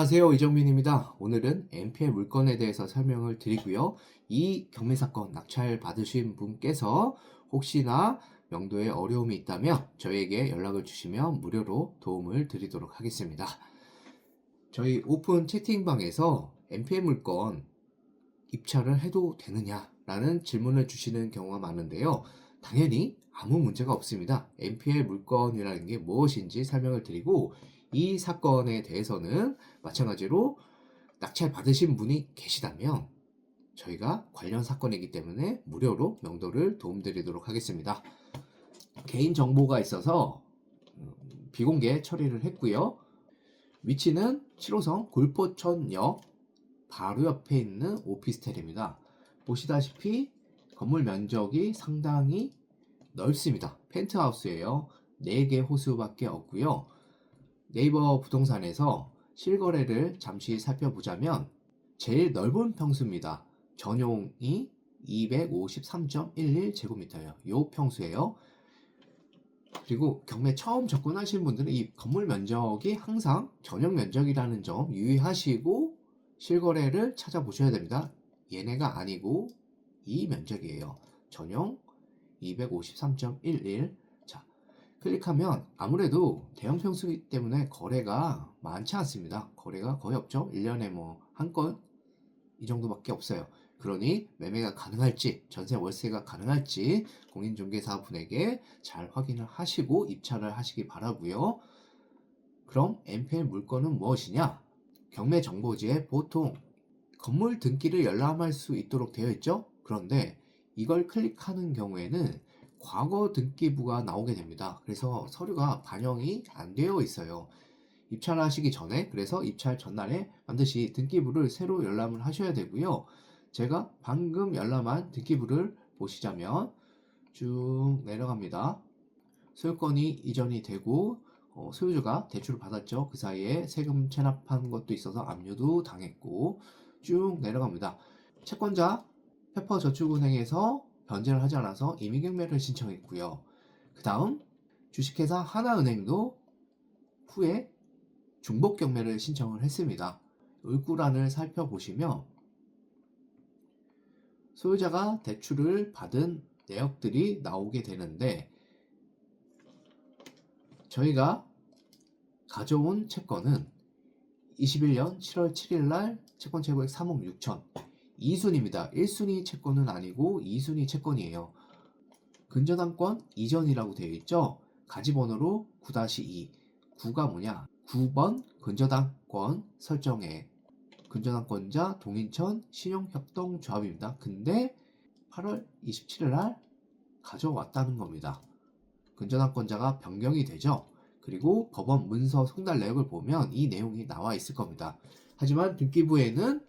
안녕하세요. 이정민입니다. 오늘은 NPL 물건에 대해서 설명을 드리고요. 이 경매사건 낙찰 받으신 분께서 혹시나 명도에 어려움이 있다면 저에게 연락을 주시면 무료로 도움을 드리도록 하겠습니다. 저희 오픈 채팅방에서 NPL 물건 입찰을 해도 되느냐라는 질문을 주시는 경우가 많은데요. 당연히 아무 문제가 없습니다. NPL 물건이라는 게 무엇인지 설명을 드리고, 이 사건에 대해서는 마찬가지로 낙찰 받으신 분이 계시다면 저희가 관련 사건이기 때문에 무료로 명도를 도움드리도록 하겠습니다. 개인정보가 있어서 비공개 처리를 했고요. 위치는 7호선 골포천역 바로 옆에 있는 오피스텔입니다. 보시다시피 건물 면적이 상당히 넓습니다. 펜트하우스예요. 4개 호수밖에 없고요. 네이버 부동산에서 실거래를 잠시 살펴보자면 제일 넓은 평수입니다. 전용이 253.11제곱미터예요. 요 평수예요. 그리고 경매 처음 접근하신 분들은 이 건물 면적이 항상 전용 면적이라는 점 유의하시고 실거래를 찾아보셔야 됩니다. 얘네가 아니고 이 면적이에요. 전용 253.11. 자, 클릭하면 아무래도 대형 평수이기 때문에 거래가 많지 않습니다. 거래가 거의 없죠. 1년에 뭐 한 건 이 정도밖에 없어요. 그러니 매매가 가능할지, 전세 월세가 가능할지 공인중개사분에게 잘 확인을 하시고 입찰을 하시기 바라고요. 그럼 NPL 물건은 무엇이냐? 경매 정보지에 보통 건물 등기를 열람할 수 있도록 되어 있죠. 그런데 이걸 클릭하는 경우에는 과거 등기부가 나오게 됩니다. 그래서 서류가 반영이 안 되어 있어요. 입찰하시기 전에, 그래서 입찰 전날에 반드시 등기부를 새로 열람을 하셔야 되고요. 제가 방금 열람한 등기부를 보시자면 쭉 내려갑니다. 소유권이 이전이 되고 소유주가 대출을 받았죠. 그 사이에 세금 체납한 것도 있어서 압류도 당했고, 쭉 내려갑니다. 채권자 페퍼저축은행에서 변제를 하지 않아서 임의경매를 신청했고요. 그 다음 주식회사 하나은행도 후에 중복경매를 신청을 했습니다. 을구란을 살펴보시면 소유자가 대출을 받은 내역들이 나오게 되는데, 저희가 가져온 채권은 21년 7월 7일 날 채권 최고액 3억 6천 2순입니다. 1순위 채권은 아니고 2순위 채권이에요. 근저당권 이전이라고 되어 있죠. 가지번호로 9-2. 9가 뭐냐? 9번 근저당권 설정에 근저당권자 동인천 신용협동조합입니다. 근데 8월 27일 날 가져왔다는 겁니다. 근저당권자가 변경이 되죠. 그리고 법원 문서 송달 내역을 보면 이 내용이 나와 있을 겁니다. 하지만 등기부에는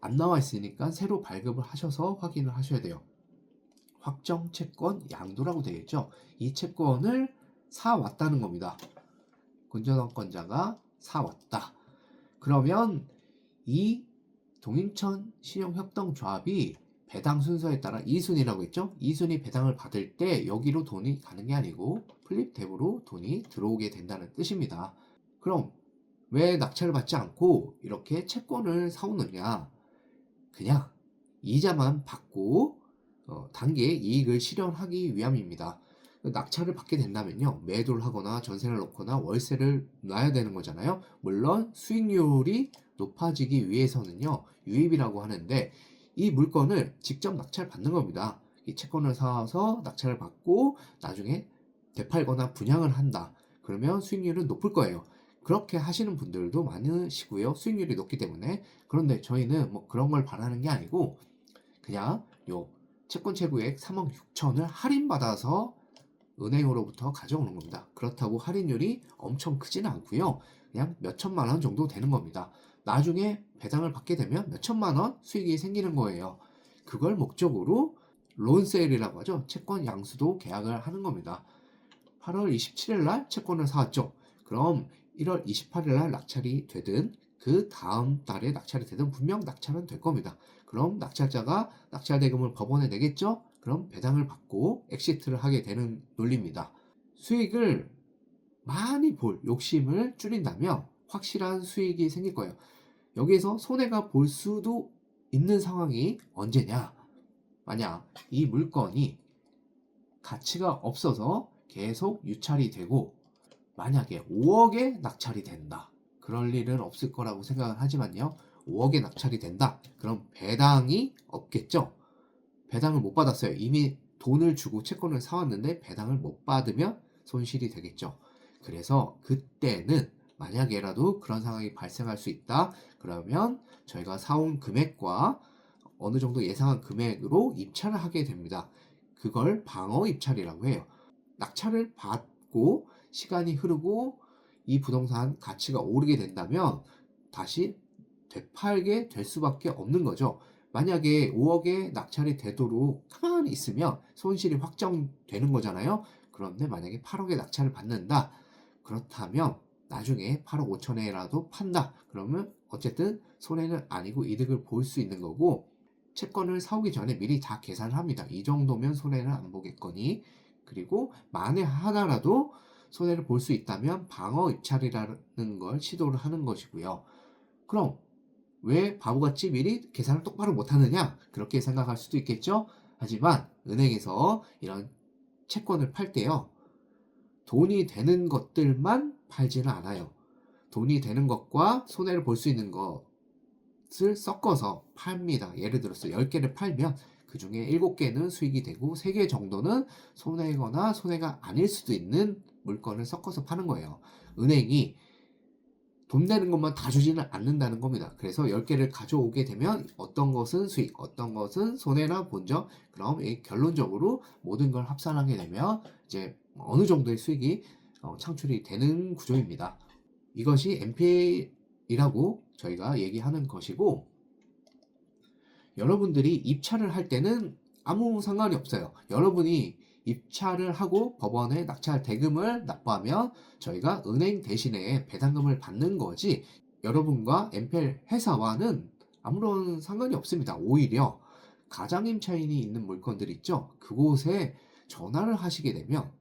안 나와 있으니까 새로 발급을 하셔서 확인을 하셔야 돼요. 확정 채권 양도라고 되어 있죠. 이 채권을 사왔다는 겁니다. 근저당권자가 사왔다. 그러면 이 동인천 신용협동조합이 배당 순서에 따라 2순위라고 했죠. 2순위 배당을 받을 때 여기로 돈이 가는 게 아니고 플립 탭으로 돈이 들어오게 된다는 뜻입니다. 그럼 왜 낙찰을 받지 않고 이렇게 채권을 사오느냐? 그냥 이자만 받고 단기의 이익을 실현하기 위함입니다. 낙찰을 받게 된다면요, 매도를 하거나 전세를 넣거나 월세를 놔야 되는 거잖아요. 물론 수익률이 높아지기 위해서는요, 유입이라고 하는데, 이 물건을 직접 낙찰 받는 겁니다. 이 채권을 사서 낙찰을 받고 나중에 되팔거나 분양을 한다. 그러면 수익률은 높을 거예요. 그렇게 하시는 분들도 많으시고요. 수익률이 높기 때문에. 그런데 저희는 뭐 그런 걸 바라는 게 아니고 그냥 요 채권 최고액 3억 6천을 할인받아서 은행으로부터 가져오는 겁니다. 그렇다고 할인율이 엄청 크지는 않고요. 그냥 몇 천만 원 정도 되는 겁니다. 나중에 배당을 받게 되면 몇 천만 원 수익이 생기는 거예요. 그걸 목적으로 론세일이라고 하죠. 채권 양수도 계약을 하는 겁니다. 8월 27일 날 채권을 사왔죠. 그럼 1월 28일 날 낙찰이 되든 그 다음 달에 낙찰이 되든 분명 낙찰은 될 겁니다. 그럼 낙찰자가 낙찰 대금을 법원에 내겠죠? 그럼 배당을 받고 엑시트를 하게 되는 논리입니다. 수익을 많이 볼 욕심을 줄인다면 확실한 수익이 생길 거예요. 여기에서 손해가 볼 수도 있는 상황이 언제냐? 만약 이 물건이 가치가 없어서 계속 유찰이 되고 만약에 5억에 낙찰이 된다. 그럴 일은 없을 거라고 생각을 하지만요. 5억에 낙찰이 된다. 그럼 배당이 없겠죠? 배당을 못 받았어요. 이미 돈을 주고 채권을 사왔는데 배당을 못 받으면 손실이 되겠죠. 그래서 그때는 만약에라도 그런 상황이 발생할 수 있다. 그러면 저희가 사온 금액과 어느 정도 예상한 금액으로 입찰을 하게 됩니다. 그걸 방어 입찰이라고 해요. 낙찰을 받고 시간이 흐르고 이 부동산 가치가 오르게 된다면 다시 되팔게 될 수밖에 없는 거죠. 만약에 5억에 낙찰이 되도록 가만히 있으면 손실이 확정되는 거잖아요. 그런데 만약에 8억에 낙찰을 받는다. 그렇다면 나중에 8억 5천에라도 판다. 그러면 어쨌든 손해는 아니고 이득을 볼 수 있는 거고 채권을 사오기 전에 미리 다 계산을 합니다. 이 정도면 손해는 안 보겠거니. 그리고 만에 하나라도 손해를 볼 수 있다면 방어 입찰이라는 걸 시도를 하는 것이고요. 그럼 왜 바보같이 미리 계산을 똑바로 못하느냐? 그렇게 생각할 수도 있겠죠? 하지만 은행에서 이런 채권을 팔 때요. 돈이 되는 것들만 팔지는 않아요. 돈이 되는 것과 손해를 볼 수 있는 것을 섞어서 팝니다. 예를 들어서 10개를 팔면 그 중에 7개는 수익이 되고 3개 정도는 손해거나 손해가 아닐 수도 있는 물건을 섞어서 파는 거예요. 은행이 돈 되는 것만 다 주지는 않는다는 겁니다. 그래서 10개를 가져오게 되면 어떤 것은 수익, 어떤 것은 손해나 본적, 그럼 결론적으로 모든 걸 합산하게 되면 이제 어느 정도의 수익이 창출이 되는 구조입니다. 이것이 NPL이라고 저희가 얘기하는 것이고 여러분들이 입찰을 할 때는 아무 상관이 없어요. 여러분이 입찰을 하고 법원에 낙찰 대금을 납부하면 저희가 은행 대신에 배당금을 받는 거지 여러분과 NPL 회사와는 아무런 상관이 없습니다. 오히려 가장임차인이 있는 물건들 있죠. 그곳에 전화를 하시게 되면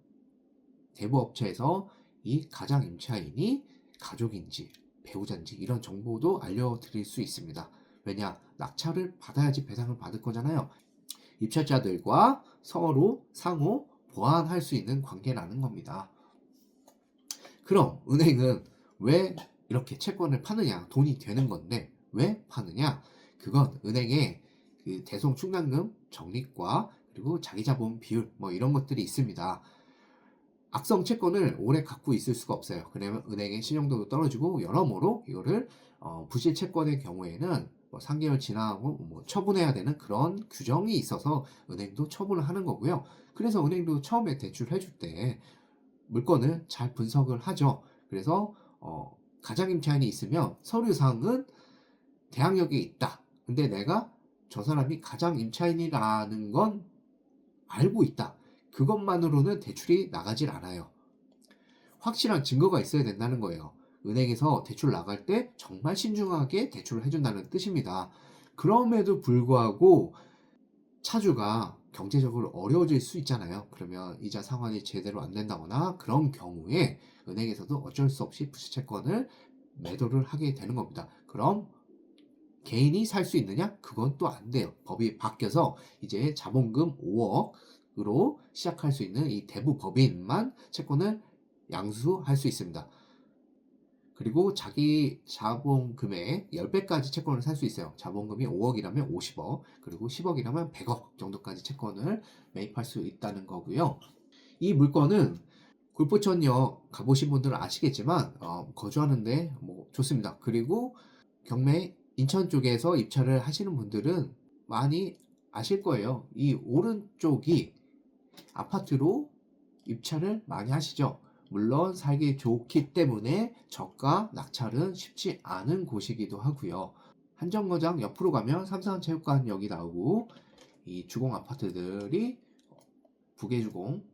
대부업체에서 이 가장임차인이 가족인지 배우자인지 이런 정보도 알려드릴 수 있습니다. 왜냐? 낙찰을 받아야지 배당을 받을 거잖아요. 입찰자들과 서로 상호 보완할 수 있는 관계라는 겁니다. 그럼 은행은 왜 이렇게 채권을 파느냐? 돈이 되는 건데 왜 파느냐? 그건 은행의 그 대손 충당금 적립과 그리고 자기자본 비율 뭐 이런 것들이 있습니다. 악성 채권을 오래 갖고 있을 수가 없어요. 그러면 은행의 신용도도 떨어지고 여러모로 이거를 부실 채권의 경우에는 뭐 3개월 지나고 뭐 처분해야 되는 그런 규정이 있어서 은행도 처분을 하는 거고요. 그래서 은행도 처음에 대출해 줄 때 물건을 잘 분석을 하죠. 그래서 가장임차인이 있으면 서류상은 대항력이 있다. 근데 내가 저 사람이 가장임차인이라는 건 알고 있다. 그것만으로는 대출이 나가질 않아요. 확실한 증거가 있어야 된다는 거예요. 은행에서 대출 나갈 때 정말 신중하게 대출을 해준다는 뜻입니다. 그럼에도 불구하고 차주가 경제적으로 어려워질 수 있잖아요. 그러면 이자 상환이 제대로 안 된다거나 그런 경우에 은행에서도 어쩔 수 없이 부실채권을 매도를 하게 되는 겁니다. 그럼 개인이 살 수 있느냐? 그건 또 안 돼요. 법이 바뀌어서 이제 자본금 5억으로 시작할 수 있는 이 대부 법인만 채권을 양수할 수 있습니다. 그리고 자기 자본금의 10배까지 채권을 살 수 있어요. 자본금이 5억이라면 50억, 그리고 10억이라면 100억 정도까지 채권을 매입할 수 있다는 거고요. 이 물건은 골포천역 가보신 분들은 아시겠지만 거주하는데 뭐 좋습니다. 그리고 경매 인천 쪽에서 입찰을 하시는 분들은 많이 아실 거예요. 이 오른쪽이 아파트로 입찰을 많이 하시죠. 물론 살기 좋기 때문에 저가 낙찰은 쉽지 않은 곳이기도 하고요. 한정거장 옆으로 가면 삼산체육관역이 나오고 이 주공 아파트들이 부계주공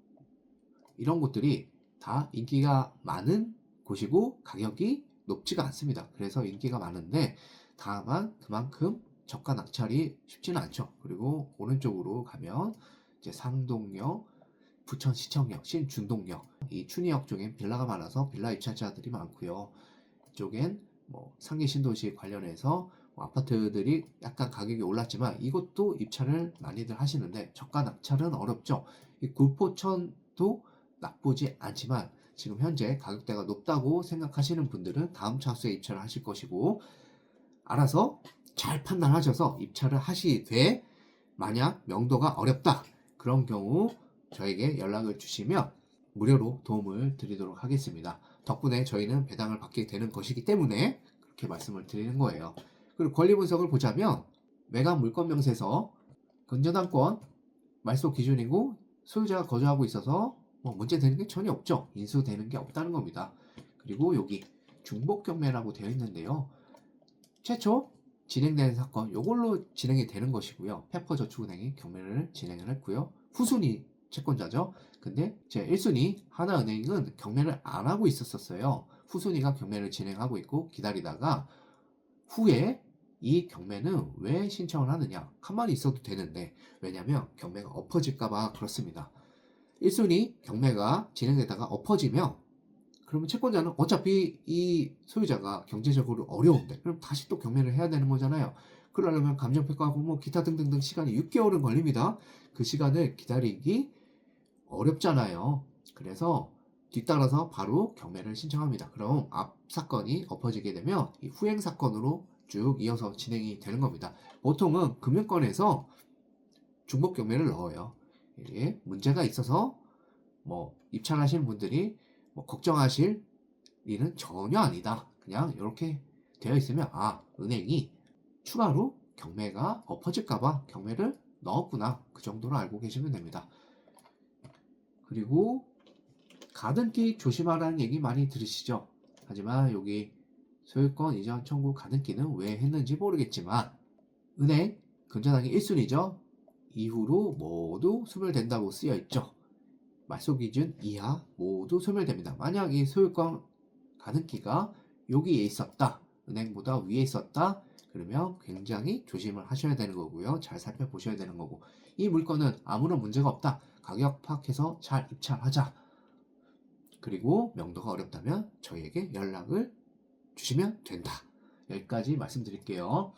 이런 곳들이 다 인기가 많은 곳이고 가격이 높지가 않습니다. 그래서 인기가 많은데 다만 그만큼 저가 낙찰이 쉽지는 않죠. 그리고 오른쪽으로 가면 이제 상동역, 부천시청역, 신준동역, 이 춘희역 쪽엔 빌라가 많아서 빌라 입찰자들이 많고요. 이쪽엔 뭐 상계 신도시 관련해서 뭐 아파트들이 약간 가격이 올랐지만 이것도 입찰을 많이들 하시는데 저가 낙찰은 어렵죠. 이 구포천도 나쁘지 않지만 지금 현재 가격대가 높다고 생각하시는 분들은 다음 차수에 입찰을 하실 것이고, 알아서 잘 판단하셔서 입찰을 하시되 만약 명도가 어렵다 그런 경우 저에게 연락을 주시면 무료로 도움을 드리도록 하겠습니다. 덕분에 저희는 배당을 받게 되는 것이기 때문에 그렇게 말씀을 드리는 거예요. 그리고 권리 분석을 보자면 매각 물건 명세서 건전항권 말소 기준이고 소유자가 거주하고 있어서 뭐 문제 되는 게 전혀 없죠. 인수되는 게 없다는 겁니다. 그리고 여기 중복 경매라고 되어 있는데요. 최초 진행되는 사건 요걸로 진행이 되는 것이고요. 페퍼저축은행이 경매를 진행을 했고요. 후순위 채권자죠. 근데 제 1순위 하나은행은 경매를 안 하고 있었어요. 후순위가 경매를 진행하고 있고 기다리다가 후에 이 경매는 왜 신청을 하느냐, 가만히 있어도 되는데 왜냐면 경매가 엎어질까봐 그렇습니다. 1순위 경매가 진행되다가 엎어지면 그러면 채권자는 어차피 이 소유자가 경제적으로 어려운데 그럼 다시 또 경매를 해야 되는 거잖아요. 그러려면 감정평가하고 뭐 기타 등등등 시간이 6개월은 걸립니다. 그 시간을 기다리기 어렵잖아요. 그래서 뒤따라서 바로 경매를 신청합니다. 그럼 앞 사건이 엎어지게 되면 이 후행 사건으로 쭉 이어서 진행이 되는 겁니다. 보통은 금융권에서 중복 경매를 넣어요. 이게 문제가 있어서 뭐 입찰하시는 분들이 뭐 걱정하실 일은 전혀 아니다. 그냥 이렇게 되어 있으면 아, 은행이 추가로 경매가 엎어질까봐 경매를 넣었구나. 그 정도로 알고 계시면 됩니다. 그리고 가등기 조심하라는 얘기 많이 들으시죠? 하지만 여기 소유권 이전 청구 가등기는 왜 했는지 모르겠지만 은행 건전하게 1순위죠. 이후로 모두 소멸된다고 쓰여 있죠. 말소 기준 이하 모두 소멸됩니다. 만약 이 소유권 가등기가 여기에 있었다, 은행보다 위에 있었다, 그러면 굉장히 조심을 하셔야 되는 거고요. 잘 살펴보셔야 되는 거고, 이 물건은 아무런 문제가 없다, 가격 파악해서 잘 입찰하자. 그리고 명도가 어렵다면 저희에게 연락을 주시면 된다. 여기까지 말씀드릴게요.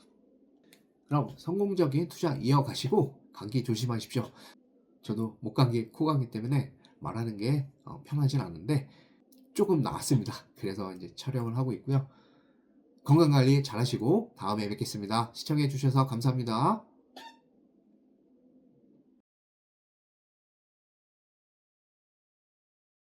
그럼 성공적인 투자 이어가시고 감기 조심하십시오. 저도 목감기, 코감기 때문에 말하는 게 편하진 않은데 조금 나았습니다. 그래서 이제 촬영을 하고 있고요. 건강관리 잘 하시고 다음에 뵙겠습니다. 시청해 주셔서 감사합니다.